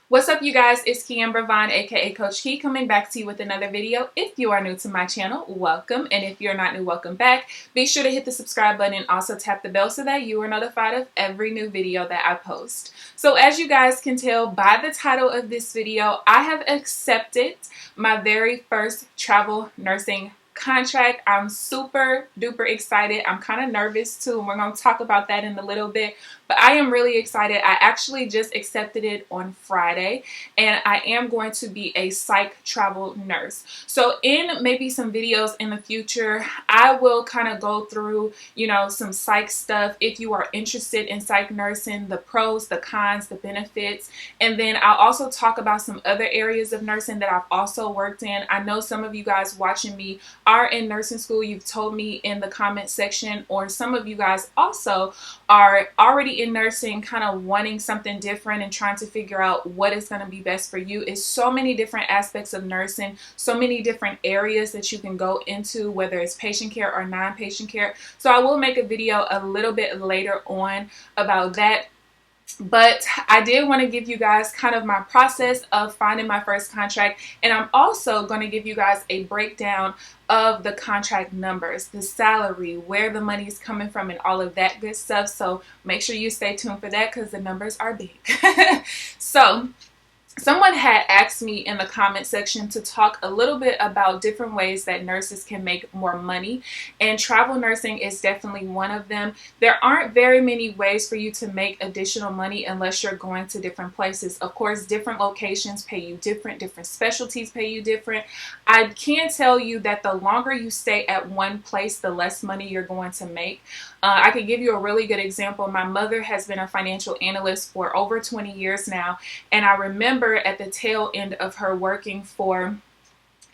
What's up, you guys? It's KeAmber Vaughn, aka Coach Key, coming back to you with another video. If you are new to my channel, welcome, and if you're not new, welcome back. Be sure to hit the subscribe button and also tap the bell so that you are notified of every new video that I post. So as you guys can tell by the title of this video, I have accepted my very first travel nursing contract. I'm super duper excited. I'm kind of nervous too, and we're going to talk about that in a little bit, but I am really excited. I actually just accepted it on Friday, and I am going to be a psych travel nurse. So in maybe some videos in the future, I will kind of go through, some psych stuff if you are interested in psych nursing, the pros, the cons, the benefits, and then I'll also talk about some other areas of nursing that I've also worked in. I know some of you guys watching me are in nursing school. You've told me in the comment section, or some of you guys also are already in nursing, kind of wanting something different and trying to figure out what is going to be best for you. It's so many different aspects of nursing, so many different areas that you can go into, whether it's patient care or non-patient care. So I will make a video a little bit later on about that. But I did want to give you guys kind of my process of finding my first contract, and I'm also going to give you guys a breakdown of the contract numbers, the salary, where the money is coming from, and all of that good stuff. So make sure you stay tuned for that because the numbers are big. So someone had asked me in the comment section to talk a little bit about different ways that nurses can make more money, and travel nursing is definitely one of them. There aren't very many ways for you to make additional money unless you're going to different places. Of course, different locations pay you different specialties pay you different. I can tell you that the longer you stay at one place, the less money you're going to make. I could give you a really good example. My mother has been a financial analyst for over 20 years now, and I remember at the tail end of her working for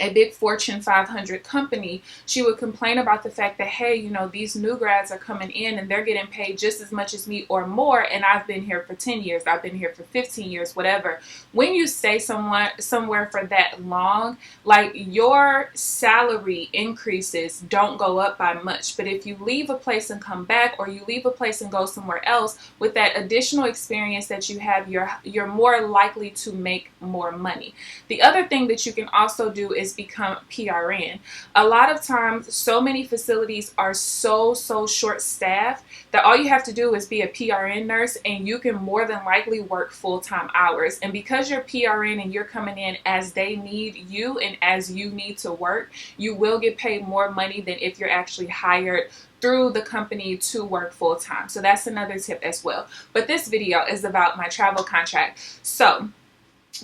a big Fortune 500 company, she would complain about the fact that, hey, these new grads are coming in and they're getting paid just as much as me or more, and I've been here for 10 years, I've been here for 15 years, whatever. When you stay somewhere for that long, like, your salary increases don't go up by much. But if you leave a place and come back, or you leave a place and go somewhere else, with that additional experience that you have, you're more likely to make more money. The other thing that you can also do is become PRN. A lot of times, so many facilities are so short staffed that all you have to do is be a PRN nurse, and you can more than likely work full-time hours. And because you're PRN and you're coming in as they need you and as you need to work, you will get paid more money than if you're actually hired through the company to work full-time. So that's another tip as well. But this video is about my travel contract. So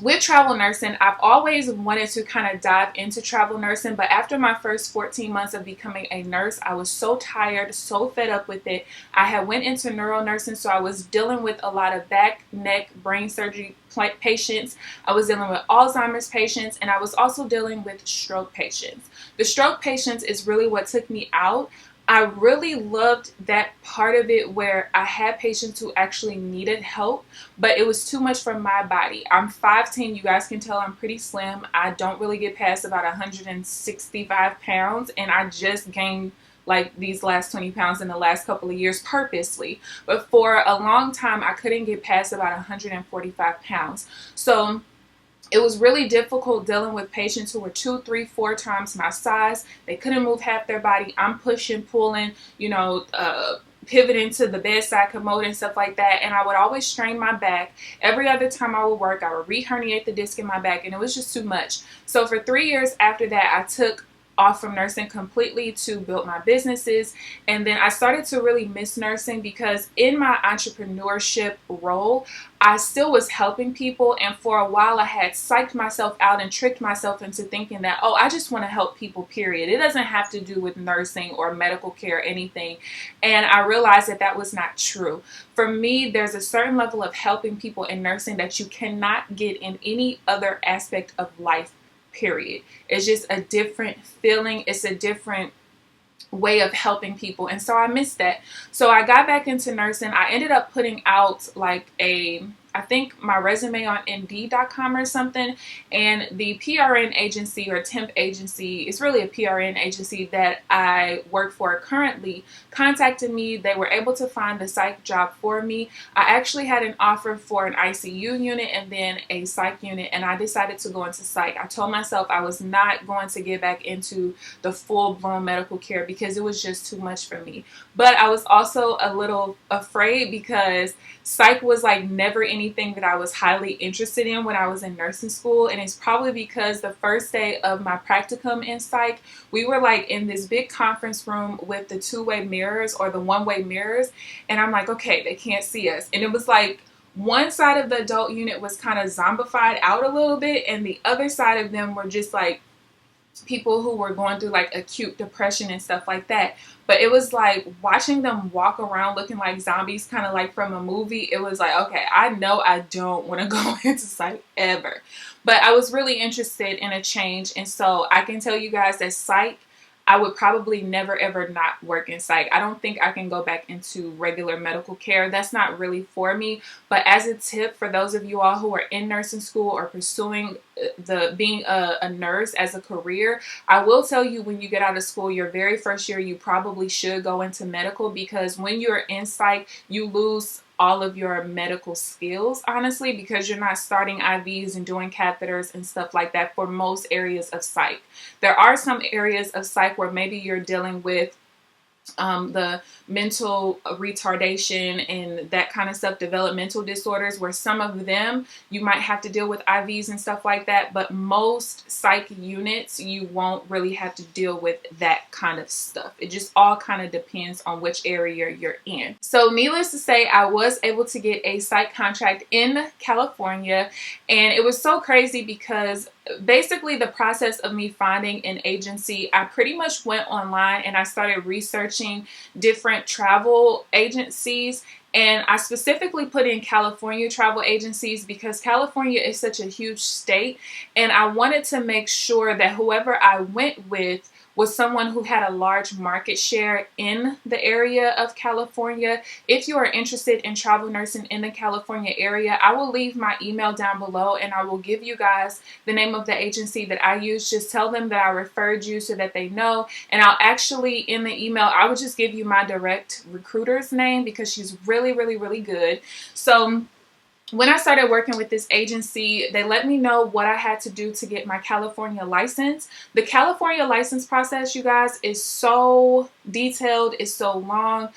with travel nursing, I've always wanted to kind of dive into travel nursing, but after my first 14 months of becoming a nurse, I was so tired, so fed up with it. I had went into neuro nursing, so I was dealing with a lot of back, neck, brain surgery patients. I was dealing with Alzheimer's patients, and I was also dealing with stroke patients. The stroke patients is really what took me out. I really loved that part of it where I had patients who actually needed help, but it was too much for my body. I'm 5'10". You guys can tell I'm pretty slim. I don't really get past about 165 pounds, and I just gained like these last 20 pounds in the last couple of years purposely. But for a long time, I couldn't get past about 145 pounds. So it was really difficult dealing with patients who were 2, 3, 4 times my size. They couldn't move half their body. I'm pushing, pulling, pivoting to the bedside commode and stuff like that. And I would always strain my back. Every other time I would work, I would re-herniate the disc in my back, and it was just too much. So for 3 years after that, I took off from nursing completely to build my businesses. And then I started to really miss nursing because in my entrepreneurship role, I still was helping people. And for a while, I had psyched myself out and tricked myself into thinking that, oh, I just want to help people, period. It doesn't have to do with nursing or medical care or anything. And I realized that that was not true. For me, there's a certain level of helping people in nursing that you cannot get in any other aspect of life, period. It's just a different feeling. It's a different way of helping people, and so I missed that. So I got back into nursing. I ended up putting out like I think, my resume on Indeed.com or something, and the PRN agency or temp agency, it's really a PRN agency that I work for currently, contacted me. They were able to find the psych job for me. I actually had an offer for an ICU unit and then a psych unit, and I decided to go into psych. I told myself I was not going to get back into the full-blown medical care because it was just too much for me. But I was also a little afraid because psych was like never anything that I was highly interested in when I was in nursing school. And it's probably because the first day of my practicum in psych, we were like in this big conference room with the two-way mirrors or the one-way mirrors. And I'm like, okay, they can't see us. And it was like one side of the adult unit was kind of zombified out a little bit, and the other side of them were just like people who were going through like acute depression and stuff like that. But it was like watching them walk around looking like zombies, kind of like from a movie. It was like, okay, I know I don't want to go into psych ever. But I was really interested in a change. And so I can tell you guys that psych, I would probably never ever not work in psych. I don't think I can go back into regular medical care. That's not really for me. But as a tip for those of you all who are in nursing school or pursuing being a nurse as a career, I will tell you, when you get out of school, your very first year, you probably should go into medical, because when you're in psych, you lose all of your medical skills, honestly, because you're not starting IVs and doing catheters and stuff like that for most areas of psych. There are some areas of psych where maybe you're dealing with the mental retardation and that kind of stuff, developmental disorders, where some of them you might have to deal with IVs and stuff like that. But most psych units, you won't really have to deal with that kind of stuff. It just all kind of depends on which area you're in. So needless to say, I was able to get a psych contract in California, and it was so crazy because basically the process of me finding an agency, I pretty much went online and I started researching different travel agencies. And I specifically put in California travel agencies because California is such a huge state. And I wanted to make sure that whoever I went with was someone who had a large market share in the area of California. If you are interested in travel nursing in the California area, I will leave my email down below and I will give you guys the name of the agency that I use. Just tell them that I referred you so that they know. And I'll actually, in the email, I will just give you my direct recruiter's name because she's really, really, really good. So when I started working with this agency, they let me know what I had to do to get my California license. The California license process, you guys, is so detailed, it's so long.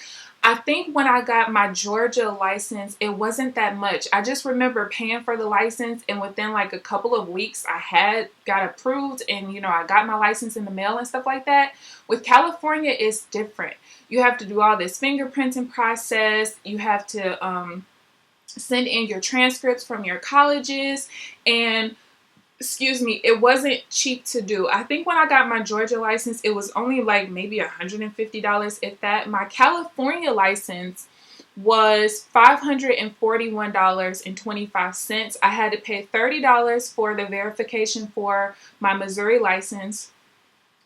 I think when I got my Georgia license, it wasn't that much. I just remember paying for the license, and within like a couple of weeks, I had got approved, and you know, I got my license in the mail and stuff like that. With California, it's different. You have to do all this fingerprinting process. You have to send in your transcripts from your colleges, and excuse me, it wasn't cheap to do. I think when I got my Georgia license, it was only like maybe $150, if that. My California license was $541.25. I had to pay $30 for the verification for my Missouri license,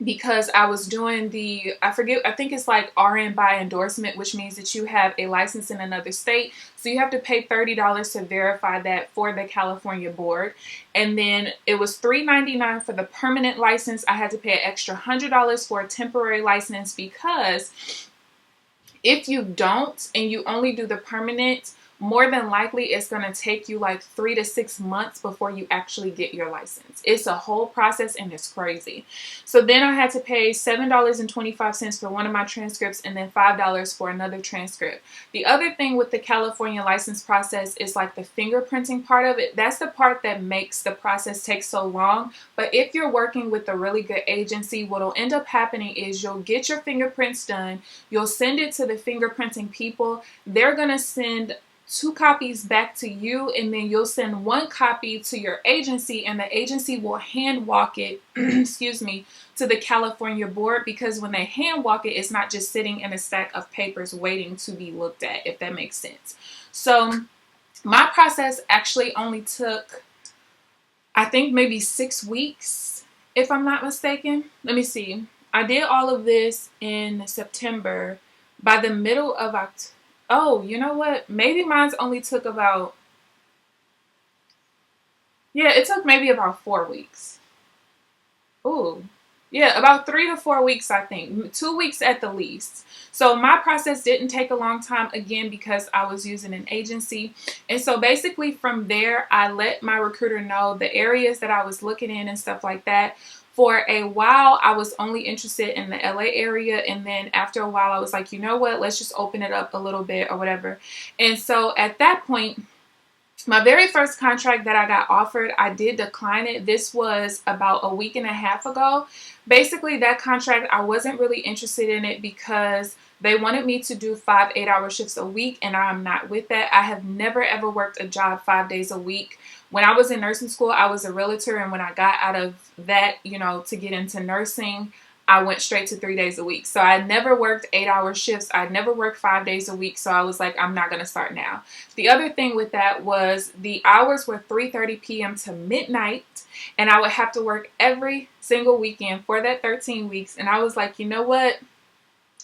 because I was doing the, I think it's like RN by endorsement, which means that you have a license in another state. So you have to pay $30 to verify that for the California board. And then it was $3.99 for the permanent license. I had to pay an extra $100 for a temporary license, because if you don't and you only do the permanent, more than likely it's going to take you like 3 to 6 months before you actually get your license. It's a whole process and it's crazy. So then I had to pay $7.25 for one of my transcripts and then $5 for another transcript. The other thing with the California license process is like the fingerprinting part of it. That's the part that makes the process take so long. But if you're working with a really good agency, what will end up happening is you'll get your fingerprints done. You'll send it to the fingerprinting people. They're going to send 2 copies back to you, and then you'll send 1 copy to your agency, and the agency will hand walk it excuse me, to the California board, because when they hand walk it, it's not just sitting in a stack of papers waiting to be looked at, if that makes sense. So my process actually only took, I think, maybe 6 weeks, if I'm not mistaken. Let me see. I did all of this in September. By the middle of October, oh, you know what? Maybe mine's only took about Yeah, it took maybe about 4 weeks. Ooh. Yeah, about 3 to 4 weeks, I think. 2 weeks at the least. So my process didn't take a long time, again, because I was using an agency. And so basically from there, I let my recruiter know the areas that I was looking in and stuff like that. For a while, I was only interested in the LA area. And then after a while, I was like, you know what, let's just open it up a little bit or whatever. And so at that point, my very first contract that I got offered, I did decline it. This was about a week and a half ago. Basically, that contract, I wasn't really interested in it because they wanted me to do 5 8-hour shifts a week, and I'm not with that. I have never ever worked a job 5 days a week. When I was in nursing school, I was a realtor, and when I got out of that, to get into nursing, I went straight to 3 days a week. So I never worked 8-hour shifts. I never worked 5 days a week. So I was like, I'm not going to start now. The other thing with that was the hours were 3:30 p.m. to midnight. And I would have to work every single weekend for that 13 weeks. And I was like, you know what?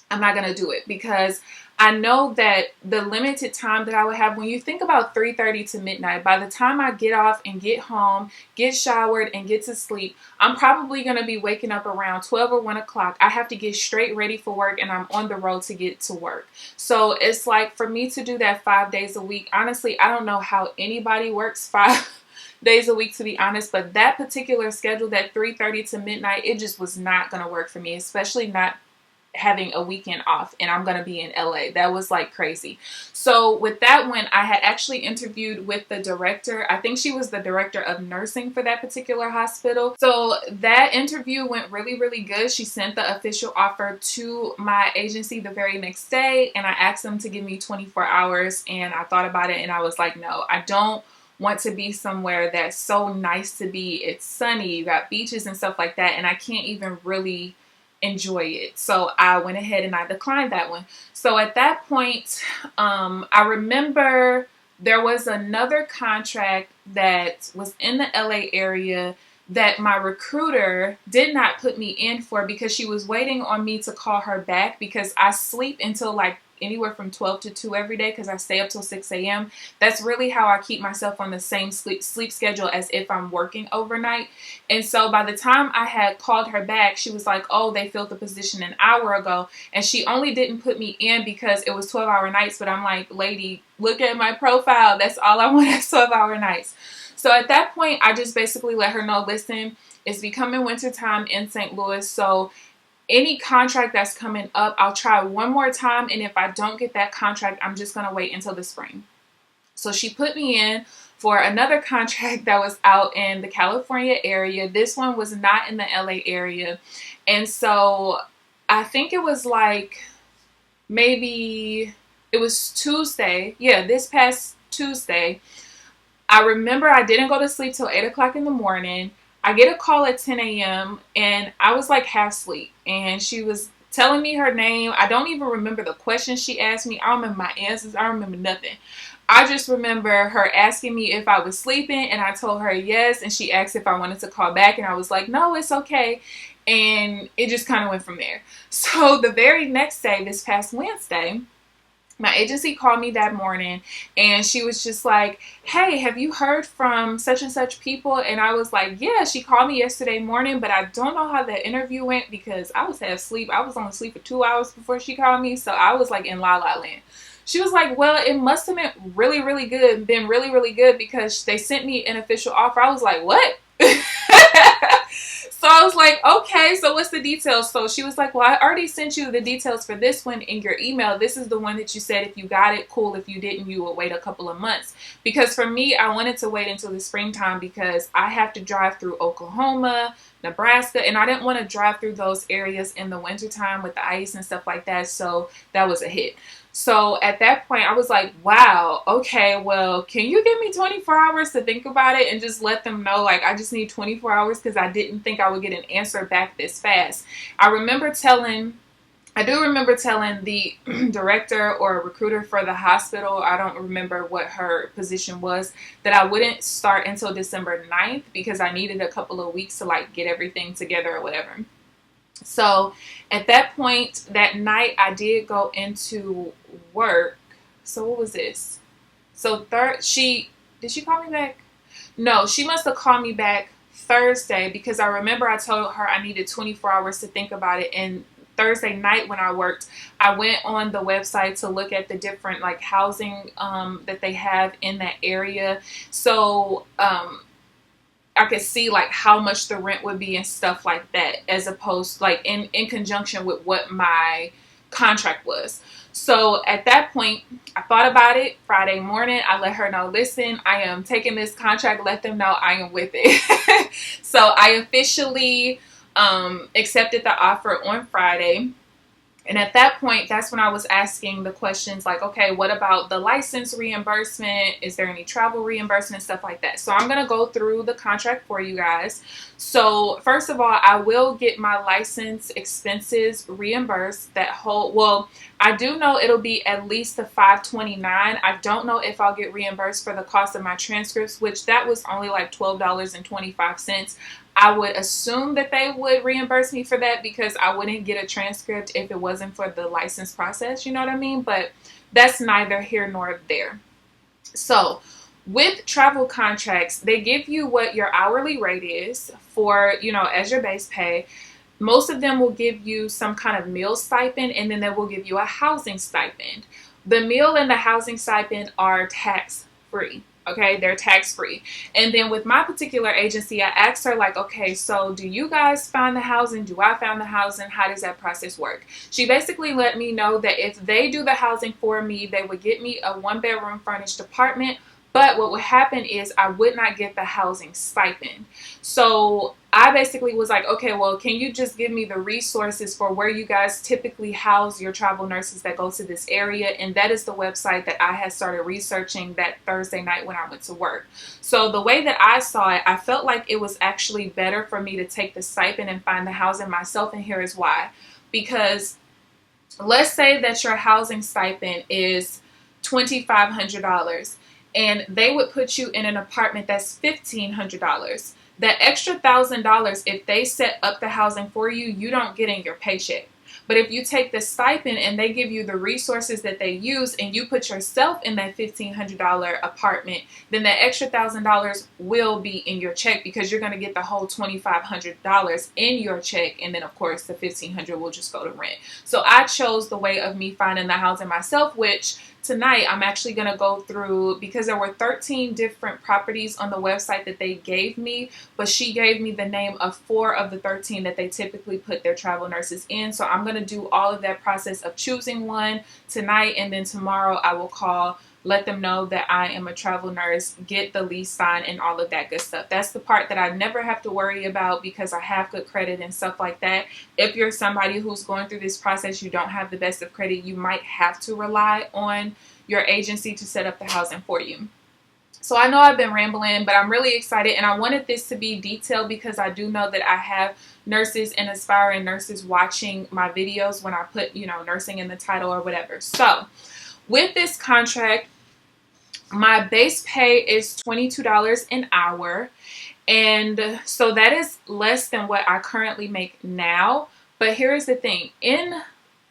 I'm not going to do it because I know that the limited time that I would have, when you think about 3:30 to midnight, by the time I get off and get home, get showered and get to sleep, I'm probably going to be waking up around 12 or 1 o'clock. I have to get straight ready for work and I'm on the road to get to work. So it's like for me to do that 5 days a week, honestly, I don't know how anybody works 5 days a week, to be honest, but that particular schedule, that 3:30 to midnight, it just was not going to work for me, especially not having a weekend off and I'm going to be in LA. That was like crazy. So with that one, I had actually interviewed with the director. I think she was the director of nursing for that particular hospital. So that interview went really, really good. She sent the official offer to my agency the very next day and I asked them to give me 24 hours and I thought about it and I was like, no, I don't want to be somewhere that's so nice to be. It's sunny, you got beaches and stuff like that, and I can't even really enjoy it. So I went ahead and I declined that one. So at that point, I remember there was another contract that was in the LA area that my recruiter did not put me in for because she was waiting on me to call her back because I sleep until like anywhere from 12 to 2 every day because I stay up till 6 a.m. That's really how I keep myself on the same sleep schedule as if I'm working overnight. And so by the time I had called her back, she was like, oh, they filled the position an hour ago. And she only didn't put me in because it was 12-hour nights. But I'm like, lady, look at my profile. That's all I want is 12-hour nights. So at that point, I just basically let her know, listen, it's becoming wintertime in St. Louis. So any contract that's coming up, I'll try one more time. And if I don't get that contract, I'm just going to wait until the spring. So she put me in for another contract that was out in the California area. This one was not in the LA area. And so I think it was like maybe it was Tuesday. Yeah, this past Tuesday. I remember I didn't go to sleep till 8 o'clock in the morning. I get a call at 10 a.m. and I was like half asleep and she was telling me her name. I don't even remember the questions she asked me. I don't remember my answers. I don't remember nothing. I just remember her asking me if I was sleeping and I told her yes, and she asked if I wanted to call back and I was like, no, it's okay. And it just kind of went from there. So the very next day, this past Wednesday, my agency called me that morning and she was just like, hey, have you heard from such and such people? And I was like, yeah, she called me yesterday morning, but I don't know how the interview went because I was half asleep. I was on sleep for 2 hours before she called me. So I was like in la la land. She was like, well, it must have been really, really good, because they sent me an official offer. I was like, what? So I was like, okay, so what's the details? So she was like, well, I already sent you the details for this one in your email. This is the one that you said if you got it, cool. If you didn't, you will wait a couple of months. Because for me, I wanted to wait until the springtime because I have to drive through Oklahoma, Nebraska, and I didn't want to drive through those areas in the wintertime with the ice and stuff like that. So that was a hit. So at that point, I was like, wow, okay, well, can you give me 24 hours to think about it and just let them know, like, I just need 24 hours because I didn't think I would get an answer back this fast. I do remember telling the director or recruiter for the hospital, I don't remember what her position was, that I wouldn't start until December 9th because I needed a couple of weeks to, like, get everything together or whatever. So at that point, that night, I did go into work. So what was this? So did she call me back? No, she must have called me back Thursday, because I remember I told her I needed 24 hours to think about it. And Thursday night when I worked, I went on the website to look at the different like housing that they have in that area. So I could see like how much the rent would be and stuff like that, as opposed like in conjunction with what my contract was. So at that point, I thought about it. Friday morning, I let her know, listen, I am taking this contract. Let them know I am with it. So I officially accepted the offer on Friday. And at that point, that's when I was asking the questions like, okay, what about the license reimbursement? Is there any travel reimbursement, stuff like that? So I'm going to go through the contract for you guys. So first of all, I will get my license expenses reimbursed. Well, I do know it'll be at least the $529. I don't know if I'll get reimbursed for the cost of my transcripts, which that was only like $12.25. I would assume that they would reimburse me for that, because I wouldn't get a transcript if it wasn't for the license process, you know what I mean? But that's neither here nor there. So with travel contracts, they give you what your hourly rate is for, as your base pay. Most of them will give you some kind of meal stipend, and then they will give you a housing stipend. The meal and the housing stipend are tax free. Okay, they're tax free. And then with my particular agency, I asked her like, okay, so do you guys find the housing? Do I find the housing? How does that process work? She basically let me know that if they do the housing for me, they would get me a 1-bedroom furnished apartment. But what would happen is I would not get the housing stipend. So I basically was like, okay, well, can you just give me the resources for where you guys typically house your travel nurses that go to this area? And that is the website that I had started researching that Thursday night when I went to work. So the way that I saw it, I felt like it was actually better for me to take the stipend and find the housing myself. And here is why. Because let's say that your housing stipend is $2,500. And they would put you in an apartment that's $1,500. That extra $1,000, if they set up the housing for you, you don't get in your paycheck. But if you take the stipend and they give you the resources that they use, and you put yourself in that $1,500 apartment, then that extra $1,000 will be in your check, because you're going to get the whole $2,500 in your check. And then of course the $1,500 will just go to rent. So I chose the way of me finding the housing myself, which tonight I'm actually going to go through, because there were 13 different properties on the website that they gave me, but she gave me the name of 4 of the 13 that they typically put their travel nurses in. So I'm going to do all of that process of choosing one tonight, and then tomorrow I will call, let them know that I am a travel nurse, get the lease signed, and all of that good stuff. That's the part that I never have to worry about, because I have good credit and stuff like that. If you're somebody who's going through this process, you don't have the best of credit, you might have to rely on your agency to set up the housing for you. So I know I've been rambling, but I'm really excited, and I wanted this to be detailed because I do know that I have nurses and aspiring nurses watching my videos when I put, nursing in the title or whatever. So with this contract, my base pay is $22 an hour. And so that is less than what I currently make now. But here's the thing.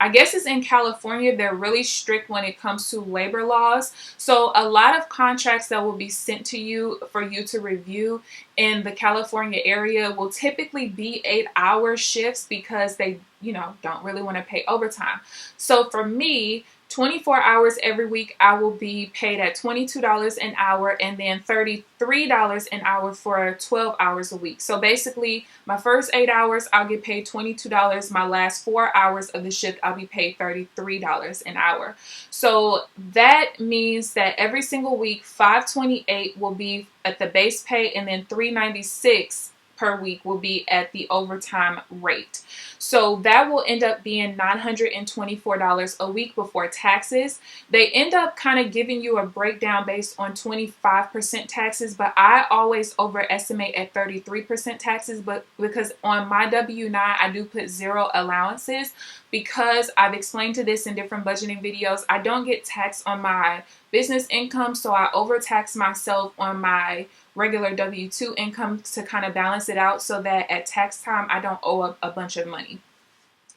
I guess it's in California, they're really strict when it comes to labor laws. So a lot of contracts that will be sent to you for you to review in the California area will typically be 8-hour shifts, because they, don't really want to pay overtime. So for me, 24 hours every week, I will be paid at $22 an hour, and then $33 an hour for 12 hours a week. So basically, my first 8 hours, I'll get paid $22. My last 4 hours of the shift, I'll be paid $33 an hour. So that means that every single week, $528 will be at the base pay, and then $396 per week will be at the overtime rate. So that will end up being $924 a week before taxes. They end up kind of giving you a breakdown based on 25% taxes, but I always overestimate at 33% taxes, but because on my W-9 I do put 0 allowances, because I've explained to this in different budgeting videos. I don't get taxed on my business income, so I overtax myself on my regular W-2 income to kind of balance it out, so that at tax time I don't owe up a bunch of money.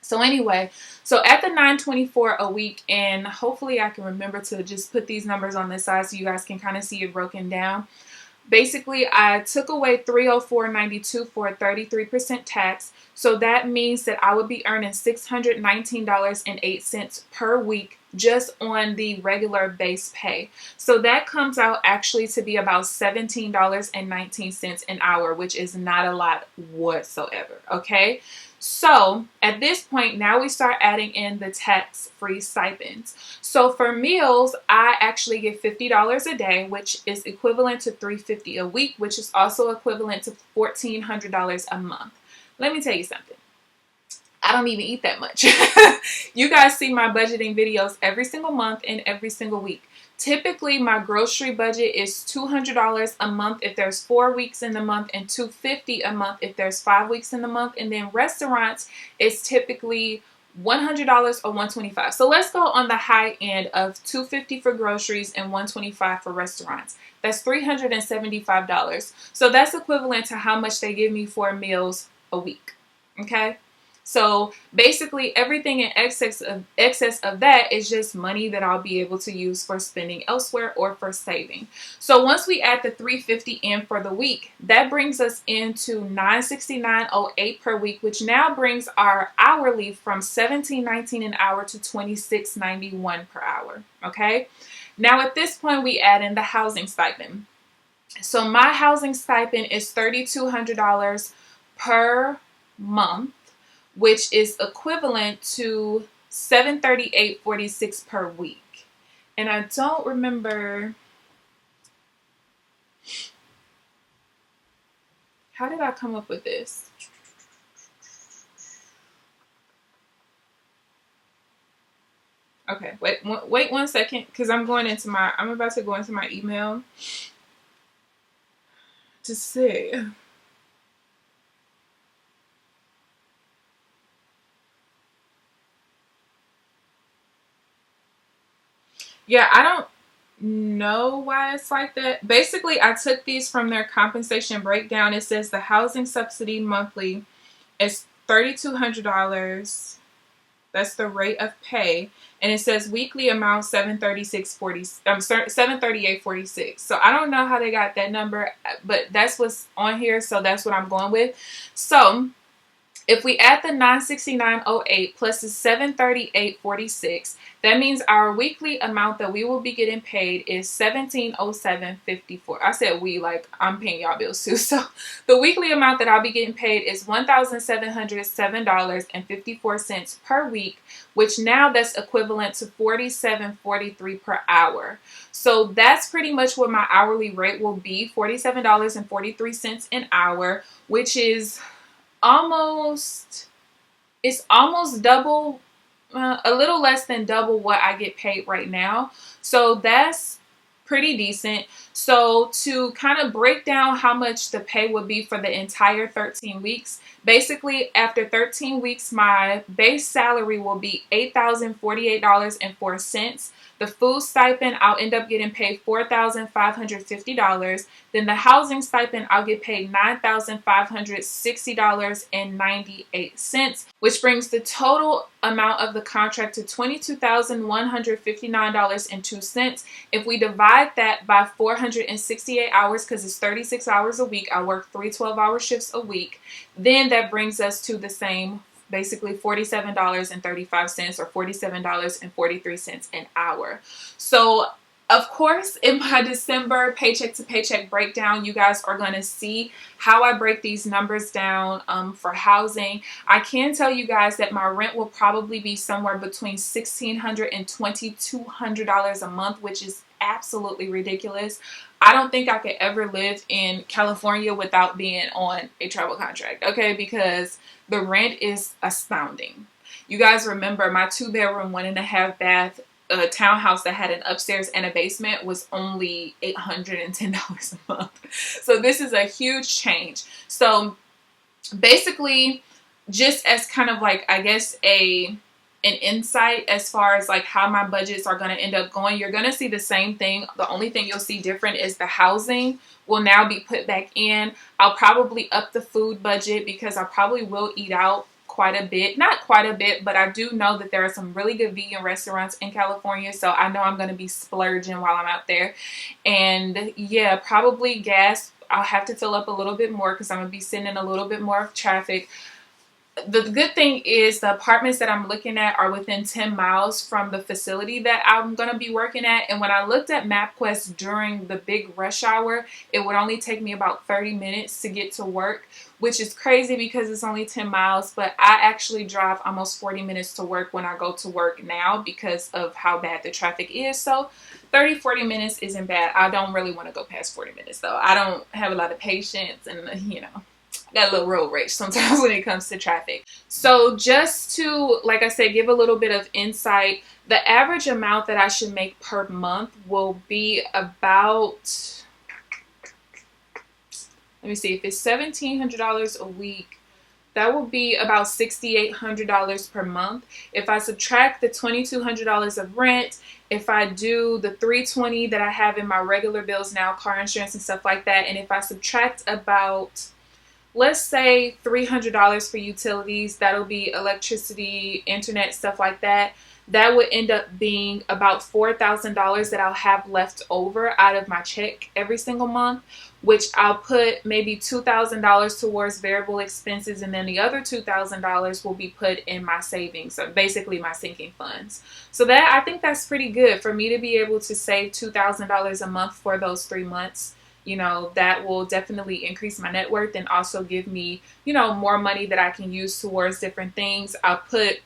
So anyway, so at the $924 a week, and hopefully I can remember to just put these numbers on this side so you guys can kind of see it broken down. basically I took away $304.92 for a 33% tax. So that means that I would be earning $619.08 per week just on the regular base pay. So that comes out actually to be about $17.19 an hour, which is not a lot whatsoever. Okay. So at this point, now we start adding in the tax-free stipends. So for meals, I actually get $50 a day, which is equivalent to $350 a week, which is also equivalent to $1,400 a month. Let me tell you something. I don't even eat that much. You guys see my budgeting videos every single month and every single week. Typically, my grocery budget is $200 a month if there's 4 weeks in the month, and $250 a month if there's 5 weeks in the month. And then restaurants is typically $100 or $125. So let's go on the high end of $250 for groceries and $125 for restaurants. That's $375. So that's equivalent to how much they give me for meals a week. Okay. So basically everything in excess of that is just money that I'll be able to use for spending elsewhere or for saving. So once we add the $350 in for the week, that brings us into $969.08 per week, which now brings our hourly from $17.19 an hour to $26.91 per hour. Okay. Now at this point, we add in the housing stipend. So my housing stipend is $3,200 per month, which is equivalent to $738.46 per week. And I don't remember, how did I come up with this? Okay, wait 1 second, because I'm about to go into my email to see. Yeah, I don't know why it's like that. Basically, I took these from their compensation breakdown. It says the housing subsidy monthly is $3,200. That's the rate of pay. And it says weekly amount $738.46. So I don't know how they got that number, but that's what's on here. So that's what I'm going with. So if we add the $969.08 plus the $738.46, that means our weekly amount that we will be getting paid is $1,707.54. I said we, like I'm paying y'all bills too. So the weekly amount that I'll be getting paid is $1,707.54 per week, which now that's equivalent to $47.43 per hour. So that's pretty much what my hourly rate will be, $47.43 an hour, which is almost double, a little less than double what I get paid right now. So that's pretty decent. So to kind of break down how much the pay would be for the entire 13 weeks, basically after 13 weeks, my base salary will be $8,048.04. The food stipend, I'll end up getting paid $4,550. Then the housing stipend, I'll get paid $9,560.98, which brings the total amount of the contract to $22,159.02. If we divide that by 468 hours, because it's 36 hours a week, I work 3 12-hour shifts a week, then that brings us to the same, basically $47.35 or $47.43 an hour. So of course, in my December paycheck to paycheck breakdown, you guys are going to see how I break these numbers down for housing. I can tell you guys that my rent will probably be somewhere between $1,600 and $2,200 a month, which is absolutely ridiculous. I don't think I could ever live in California without being on a travel contract, okay? Because the rent is astounding. You guys remember my 2-bedroom, 1.5 bath townhouse that had an upstairs and a basement was only $810 a month. So this is a huge change. So basically, just as kind of like, I guess, an insight as far as like how my budgets are going to end up going, you're going to see the same thing. The only thing you'll see different is the housing will now be put back in. I'll probably up the food budget because I probably will eat out quite a bit. Not quite a bit, but I do know that there are some really good vegan restaurants in California, so I know I'm going to be splurging while I'm out there. And yeah, probably gas, I'll have to fill up a little bit more because I'm going to be sitting in a little bit more of traffic. The good thing is the apartments that I'm looking at are within 10 miles from the facility that I'm going to be working at. And when I looked at MapQuest during the big rush hour, it would only take me about 30 minutes to get to work, which is crazy because it's only 10 miles. But I actually drive almost 40 minutes to work when I go to work now because of how bad the traffic is. So 30-40 minutes isn't bad. I don't really want to go past 40 minutes though. I don't have a lot of patience, and you know, got a little road rage sometimes when it comes to traffic. So just to, like I said, give a little bit of insight, the average amount that I should make per month will be about, let me see, if it's $1,700 a week, that will be about $6,800 per month. If I subtract the $2,200 of rent, if I do the $320 that I have in my regular bills now, car insurance and stuff like that, and if I subtract about, let's say $300 for utilities, that'll be electricity, internet, stuff like that. That would end up being about $4,000 that I'll have left over out of my check every single month, which I'll put maybe $2,000 towards variable expenses, and then the other $2,000 will be put in my savings, so basically my sinking funds. So that, I think that's pretty good for me to be able to save $2,000 a month for those 3 months. You know, that will definitely increase my net worth and also give me, you know, more money that I can use towards different things. I'll put,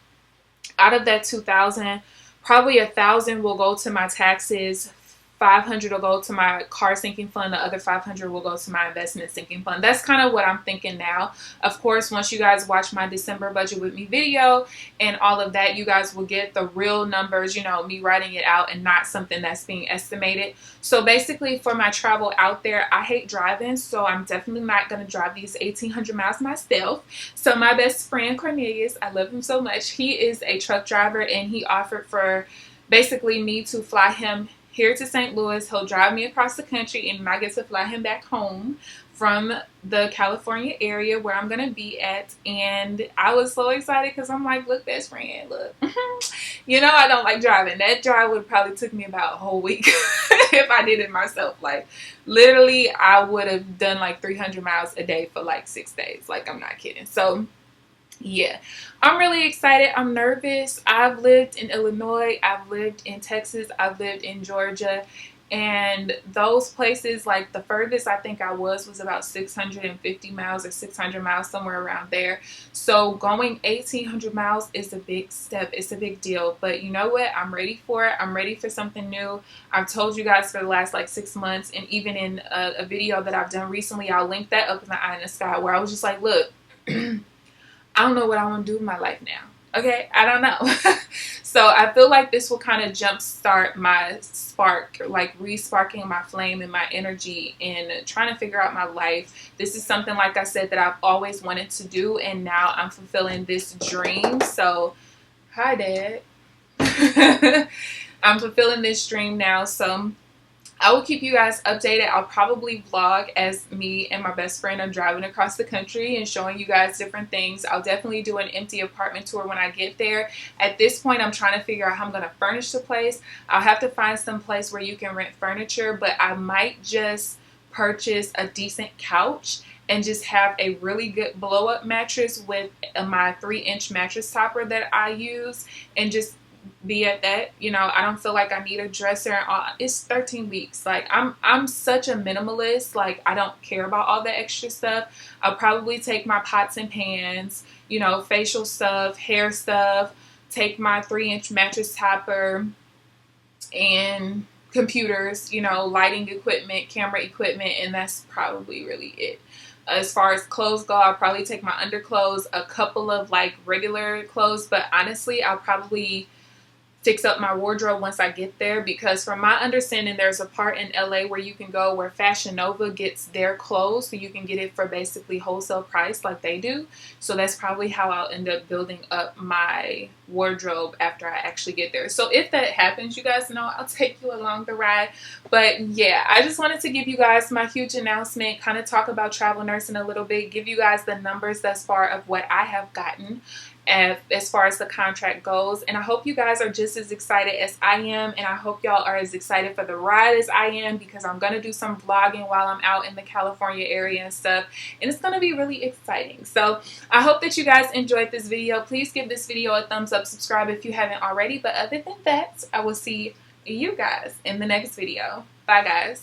out of that 2,000, probably 1,000 will go to my taxes, 500 will go to my car sinking fund, the other 500 will go to my investment sinking fund. That's kind of what I'm thinking now. Of course, once you guys watch my December budget with me video and all of that, you guys will get the real numbers, you know, me writing it out and not something that's being estimated. So basically for my travel out there, I hate driving, so I'm definitely not going to drive these 1,800 miles myself. So my best friend Cornelius, I love him so much, he is a truck driver, and he offered for basically me to fly him here to St. Louis. He'll drive me across the country, and I get to fly him back home from the California area where I'm going to be at. And I was so excited because I'm like, look, best friend, look. You know, I don't like driving. That drive would probably took me about a whole week if I did it myself. Like, literally, I would have done like 300 miles a day for like 6 days. Like, I'm not kidding. So yeah, I'm really excited. I'm nervous. I've lived in Illinois, I've lived in Texas, I've lived in Georgia, and those places, like the furthest I think I was about 650 miles or 600 miles, somewhere around there. So going 1,800 miles is a big step. It's a big deal. But you know what? I'm ready for it. I'm ready for something new. I've told you guys for the last like 6 months, and even in a video that I've done recently, I'll link that up in the eye in the sky, where I was just like, look, I don't know what I want to do with my life now. Okay, I don't know. So I feel like this will kind of jumpstart my spark, like re-sparking my flame and my energy in trying to figure out my life. This is something, like I said, that I've always wanted to do, and now I'm fulfilling this dream. So, hi, Dad. I'm fulfilling this dream now, so I will keep you guys updated. I'll probably vlog as me and my best friend are driving across the country and showing you guys different things. I'll definitely do an empty apartment tour when I get there. At this point, I'm trying to figure out how I'm going to furnish the place. I'll have to find some place where you can rent furniture, but I might just purchase a decent couch and just have a really good blow-up mattress with my 3-inch mattress topper that I use, and just be at that. You know, I don't feel like I need a dresser and all. It's 13 weeks. Like, I'm such a minimalist. Like, I don't care about all the extra stuff. I'll probably take my pots and pans, you know, facial stuff, hair stuff, take my 3-inch mattress topper and computers, you know, lighting equipment, camera equipment, and that's probably really it. As far as clothes go, I'll probably take my underclothes, a couple of like regular clothes, but honestly, I'll probably fix up my wardrobe once I get there, because from my understanding there's a part in LA where you can go where Fashion Nova gets their clothes, so you can get it for basically wholesale price like they do. So that's probably how I'll end up building up my wardrobe after I actually get there. So if that happens, you guys know I'll take you along the ride. But yeah, I just wanted to give you guys my huge announcement, kind of talk about travel nursing a little bit, give you guys the numbers thus far of what I have gotten as far as the contract goes. And I hope you guys are just as excited as I am, and I hope y'all are as excited for the ride as I am, because I'm going to do some vlogging while I'm out in the California area and stuff, and it's going to be really exciting. So I hope that you guys enjoyed this video. Please give this video a thumbs up, subscribe if you haven't already, but other than that, I will see you guys in the next video. Bye guys.